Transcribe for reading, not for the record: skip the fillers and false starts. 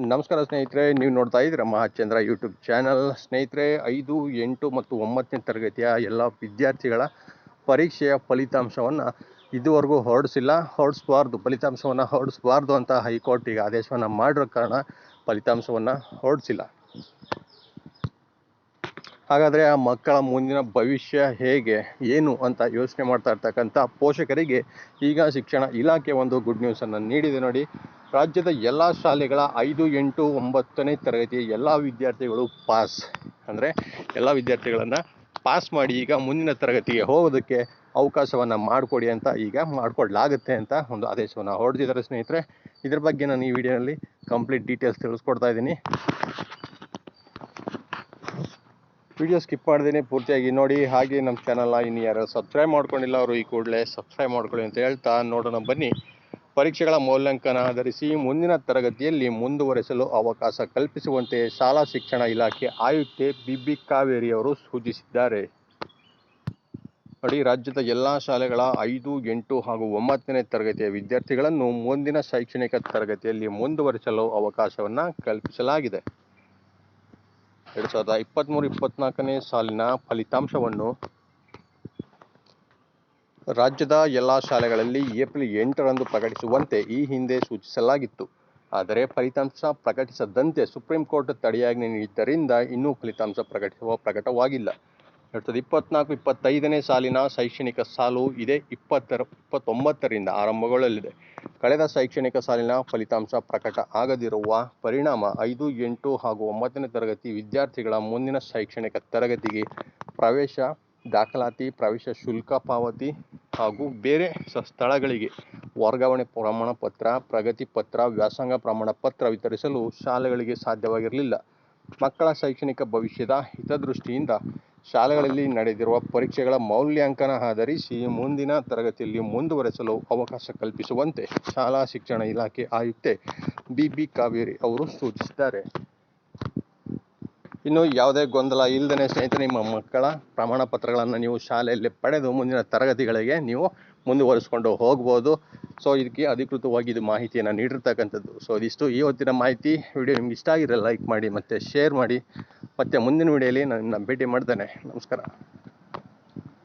ನಮಸ್ಕಾರ ಸ್ನೇಹಿತರೆ, ನೀವು ನೋಡ್ತಾ ಇದ್ದೀರಾ ಮಹಾಚಂದ್ರ ಯೂಟ್ಯೂಬ್ ಚಾನಲ್. ಸ್ನೇಹಿತರೆ, 5, 8 ಮತ್ತು 9ನೇ ತರಗತಿಯ ಎಲ್ಲ ವಿದ್ಯಾರ್ಥಿಗಳ ಪರೀಕ್ಷೆಯ ಫಲಿತಾಂಶವನ್ನು ಇದುವರೆಗೂ ಹೊರಡಿಸಬಾರ್ದು, ಫಲಿತಾಂಶವನ್ನು ಹೊರಡಿಸಬಾರ್ದು ಅಂತ ಹೈಕೋರ್ಟ್ ಈಗ ಆದೇಶವನ್ನು ಮಾಡಿರೋ ಕಾರಣ ಫಲಿತಾಂಶವನ್ನು ಹೊರಡಿಸಿಲ್ಲ. ಹಾಗಾದರೆ ಆ ಮಕ್ಕಳ ಮುಂದಿನ ಭವಿಷ್ಯ ಹೇಗೆ ಏನು ಅಂತ ಯೋಚನೆ ಮಾಡ್ತಾ ಇರ್ತಕ್ಕಂಥ ಪೋಷಕರಿಗೆ ಈಗ ಶಿಕ್ಷಣ ಇಲಾಖೆ ಒಂದು ಗುಡ್ ನ್ಯೂಸನ್ನು ನೀಡಿದೆ ನೋಡಿ. ರಾಜ್ಯದ ಎಲ್ಲ ಶಾಲೆಗಳ 5, 8, 9ನೇ ತರಗತಿಯ ಎಲ್ಲ ವಿದ್ಯಾರ್ಥಿಗಳು ಅಂದರೆ ಎಲ್ಲ ವಿದ್ಯಾರ್ಥಿಗಳನ್ನು ಪಾಸ್ ಮಾಡಿ ಈಗ ಮುಂದಿನ ತರಗತಿಗೆ ಹೋಗೋದಕ್ಕೆ ಅವಕಾಶವನ್ನು ಮಾಡಿಕೊಡಿ ಅಂತ ಈಗ ಮಾಡಿಕೊಡ್ಲಾಗುತ್ತೆ ಅಂತ ಒಂದು ಆದೇಶವನ್ನು ಹೊರಡಿಸಿದ್ದಾರೆ ಸ್ನೇಹಿತರೆ. ಇದ್ರ ಬಗ್ಗೆ ನಾನು ಈ ವಿಡಿಯೋನಲ್ಲಿ ಕಂಪ್ಲೀಟ್ ಡೀಟೇಲ್ಸ್ ತಿಳಿಸ್ಕೊಡ್ತಾ ಇದ್ದೀನಿ. ವಿಡಿಯೋ ಸ್ಕಿಪ್ ಮಾಡ್ದೇನೆ ಪೂರ್ತಿಯಾಗಿ ನೋಡಿ. ಹಾಗೆ ನಮ್ಮ ಚಾನಲ್ನ ಇನ್ನು ಯಾರು ಸಬ್ಸ್ಕ್ರೈಬ್ ಮಾಡ್ಕೊಂಡಿಲ್ಲ ಅವರು ಈ ಕೂಡಲೇ ಸಬ್ಸ್ಕ್ರೈಬ್ ಮಾಡ್ಕೊಳ್ಳಿ ಅಂತ ಹೇಳ್ತಾ ನೋಡೋಣ ಬನ್ನಿ. ಪರೀಕ್ಷೆಗಳ ಮೌಲ್ಯಾಂಕನ ಆಧರಿಸಿ ಮುಂದಿನ ತರಗತಿಯಲ್ಲಿ ಮುಂದುವರೆಸಲು ಅವಕಾಶ ಕಲ್ಪಿಸುವಂತೆ ಶಾಲಾ ಶಿಕ್ಷಣ ಇಲಾಖೆ ಆಯುಕ್ತೆ ಬಿ ಕಾವೇರಿ ಅವರು ಸೂಚಿಸಿದ್ದಾರೆ. ನೋಡಿ, ರಾಜ್ಯದ ಎಲ್ಲ ಶಾಲೆಗಳ 5, 8 ಹಾಗೂ 9ನೇ ತರಗತಿಯ ವಿದ್ಯಾರ್ಥಿಗಳನ್ನು ಮುಂದಿನ ಶೈಕ್ಷಣಿಕ ತರಗತಿಯಲ್ಲಿ ಮುಂದುವರಿಸಲು ಅವಕಾಶವನ್ನು ಕಲ್ಪಿಸಲಾಗಿದೆ. 2023-24ನೇ ಸಾಲಿನ ಫಲಿತಾಂಶವನ್ನು ರಾಜ್ಯದ ಎಲ್ಲ ಶಾಲೆಗಳಲ್ಲಿ ಏಪ್ರಿಲ್ 8ರಂದು ಪ್ರಕಟಿಸುವಂತೆ ಈ ಹಿಂದೆ ಸೂಚಿಸಲಾಗಿತ್ತು. ಆದರೆ ಫಲಿತಾಂಶ ಪ್ರಕಟಿಸದಂತೆ ಸುಪ್ರೀಂ ಕೋರ್ಟ್ ತಡೆಯಾಜ್ಞೆ ನೀಡಿದ್ದರಿಂದ ಇನ್ನೂ ಫಲಿತಾಂಶ ಪ್ರಕಟವಾಗಿಲ್ಲ. 2024-25ನೇ ಸಾಲಿನ ಶೈಕ್ಷಣಿಕ ಸಾಲು ಇದೇ 29ರಿಂದ ಆರಂಭಗೊಳ್ಳಲಿದೆ. ಕಳೆದ ಶೈಕ್ಷಣಿಕ ಸಾಲಿನ ಫಲಿತಾಂಶ ಪ್ರಕಟ ಆಗದಿರುವ ಪರಿಣಾಮ 5, 8 ಹಾಗೂ 9ನೇ ತರಗತಿ ವಿದ್ಯಾರ್ಥಿಗಳ ಮುಂದಿನ ಶೈಕ್ಷಣಿಕ ತರಗತಿಗೆ ಪ್ರವೇಶ ದಾಖಲಾತಿ, ಪ್ರವೇಶ ಶುಲ್ಕ ಪಾವತಿ ಹಾಗೂ ಬೇರೆ ಸ್ಥಳಗಳಿಗೆ ವರ್ಗಾವಣೆ ಪ್ರಮಾಣ ಪತ್ರ, ಪ್ರಗತಿ ಪತ್ರ, ವ್ಯಾಸಂಗ ಪ್ರಮಾಣ ಪತ್ರ ವಿತರಿಸಲು ಶಾಲೆಗಳಿಗೆ ಸಾಧ್ಯವಾಗಿರಲಿಲ್ಲ. ಮಕ್ಕಳ ಶೈಕ್ಷಣಿಕ ಭವಿಷ್ಯದ ಹಿತದೃಷ್ಟಿಯಿಂದ ಶಾಲೆಗಳಲ್ಲಿ ನಡೆದಿರುವ ಪರೀಕ್ಷೆಗಳ ಮೌಲ್ಯಾಂಕನ ಆಧರಿಸಿ ಮುಂದಿನ ತರಗತಿಯಲ್ಲಿ ಮುಂದುವರೆಸಲು ಅವಕಾಶ ಕಲ್ಪಿಸುವಂತೆ ಶಾಲಾ ಶಿಕ್ಷಣ ಇಲಾಖೆ ಆಯುಕ್ತೆ ಬಿ ಕಾವೇರಿ ಅವರು ಸೂಚಿಸಿದ್ದಾರೆ. ಇನ್ನು ಯಾವುದೇ ಗೊಂದಲ ಇಲ್ಲದೇ ಸ್ನೇಹಿತರೆ, ನಿಮ್ಮ ಮಕ್ಕಳ ಪ್ರಮಾಣ ಪತ್ರಗಳನ್ನು ನೀವು ಶಾಲೆಯಲ್ಲಿ ಪಡೆದು ಮುಂದಿನ ತರಗತಿಗಳಿಗೆ ನೀವು ಮುಂದುವರಿಸ್ಕೊಂಡು ಹೋಗ್ಬೋದು. ಸೊ ಇದಕ್ಕೆ ಅಧಿಕೃತವಾಗಿ ಇದು ಮಾಹಿತಿಯನ್ನು ನೀಡಿರ್ತಕ್ಕಂಥದ್ದು. ಸೊ ಇದಿಷ್ಟು ಇವತ್ತಿನ ಮಾಹಿತಿ. ವಿಡಿಯೋ ನಿಮ್ಗೆ ಇಷ್ಟ ಆಗಿದ್ರೆ ಲೈಕ್ ಮಾಡಿ ಮತ್ತು ಶೇರ್ ಮಾಡಿ. ಮತ್ತೆ ಮುಂದಿನ ವಿಡಿಯೋಲಿ ನಾನು ಭೇಟಿ ಮಾಡ್ತೇನೆ. ನಮಸ್ಕಾರ.